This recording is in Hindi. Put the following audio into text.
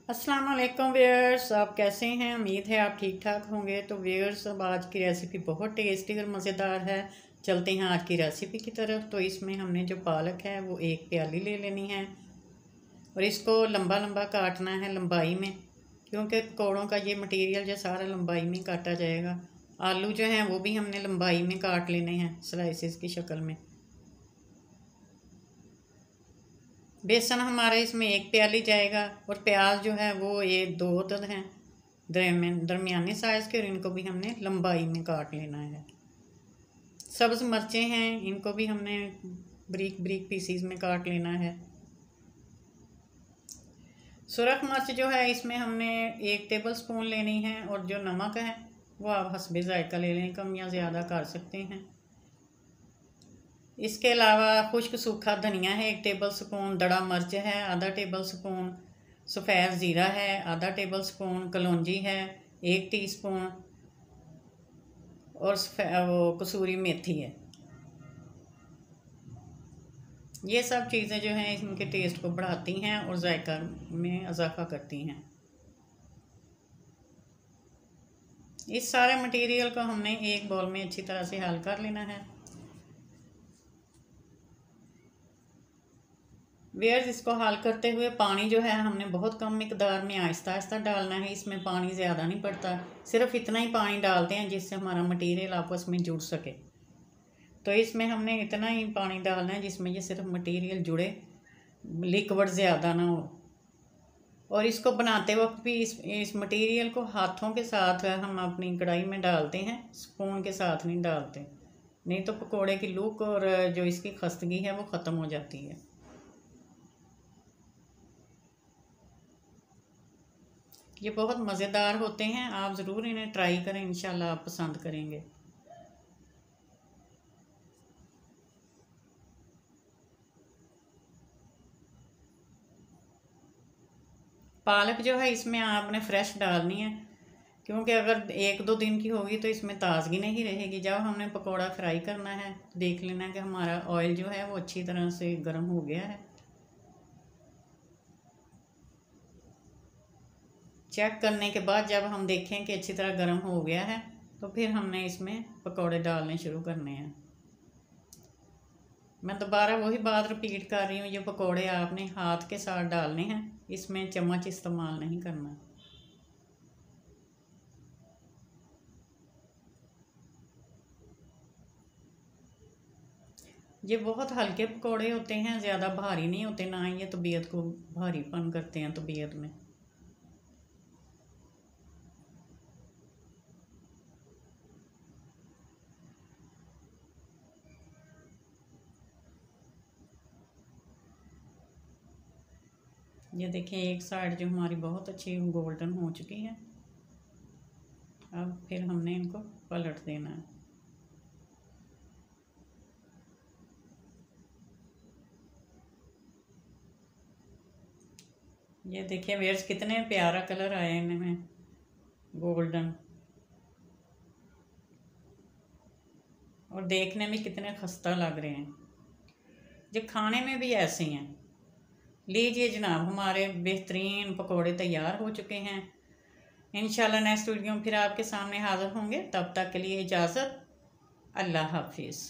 अस्सलाम वालेकुम व्यूअर्स, आप कैसे हैं। उम्मीद है आप ठीक ठाक होंगे। तो व्यूअर्स, अब आज की रेसिपी बहुत टेस्टी और मज़ेदार है। चलते हैं आज की रेसिपी की तरफ। तो इसमें हमने जो पालक है वो एक प्याली ले लेनी है और इसको लंबा लंबा काटना है, लंबाई में, क्योंकि पकौड़ों का ये मटेरियल जो सारा लंबाई में काटा जाएगा। आलू जो हैं वो भी हमने लंबाई में काट लेने हैं, स्लाइसेस की शक्ल में। बेसन हमारे इसमें एक प्याली जाएगा और प्याज जो है वो ये दो अदद हैं, दरमियाने साइज़ के, और इनको भी हमने लंबाई में काट लेना है। सब्ज़ मिर्चें हैं, इनको भी हमने ब्रीक ब्रीक पीसीज में काट लेना है। सुरख मिर्च जो है इसमें हमने 1 टेबल स्पून लेनी है, और जो नमक है वो आप हस्बे ज़ायका ले लें, कम या ज़्यादा कर सकते हैं। इसके अलावा खुश्क सूखा धनिया है 1 टेबल स्पून, दड़ा मिर्च है आधा टेबल स्पून, सफ़ेद ज़ीरा है आधा टेबल स्पून, कलौंजी है 1 टीस्पून, और वो कसूरी मेथी है। ये सब चीज़ें जो हैं इनके टेस्ट को बढ़ाती हैं और जायका में इजाफा करती हैं। इस सारे मटेरियल को हमने एक बाउल में अच्छी तरह से हल कर लेना है। वेयर्स, इसको हल करते हुए पानी जो है हमने बहुत कम मिकदार में आहिस्ता आहिस्ता डालना है। इसमें पानी ज़्यादा नहीं पड़ता, सिर्फ इतना ही पानी डालते हैं जिससे हमारा मटेरियल आपस में जुड़ सके। तो इसमें हमने इतना ही पानी डालना है जिसमें ये सिर्फ मटेरियल जुड़े, लिक्विड ज़्यादा ना हो। और इसको बनाते वक्त भी इस मटेरियल को हाथों के साथ हम अपनी कढ़ाई में डालते हैं, स्पून के साथ नहीं डालते, नहीं तो पकोड़े की लुक और जो इसकी खस्तगी है वो ख़त्म हो जाती है। ये बहुत मज़ेदार होते हैं, आप ज़रूर इन्हें ट्राई करें, इंशाल्लाह आप पसंद करेंगे। पालक जो है इसमें आपने फ्रेश डालनी है, क्योंकि अगर 1-2 दिन की होगी तो इसमें ताज़गी नहीं रहेगी। जब हमने पकोड़ा फ्राई करना है देख लेना कि हमारा ऑयल जो है वो अच्छी तरह से गर्म हो गया है। चेक करने के बाद जब हम देखें कि अच्छी तरह गर्म हो गया है तो फिर हमने इसमें पकोड़े डालने शुरू करने हैं। मैं दोबारा वही बात रिपीट कर रही हूँ, ये पकोड़े आपने हाथ के साथ डालने हैं, इसमें चम्मच इस्तेमाल नहीं करना। ये बहुत हल्के पकोड़े होते हैं, ज़्यादा भारी नहीं होते, ना ये तबीयत को भारीपन करते हैं तबीयत में। ये देखें, एक साइड जो हमारी बहुत अच्छी गोल्डन हो चुकी है। अब फिर हमने इनको पलट देना है। ये देखिए व्यूअर्स, कितने प्यारा कलर आया इनमें, गोल्डन, और देखने में कितने खस्ता लग रहे हैं। ये खाने में भी ऐसे हैं। लीजिए जनाब, हमारे बेहतरीन पकोड़े तैयार हो चुके हैं। इंशाल्लाह नेक्स्ट वीडियो में फिर आपके सामने हाज़िर होंगे। तब तक के लिए इजाज़त, अल्लाह हाफिज़।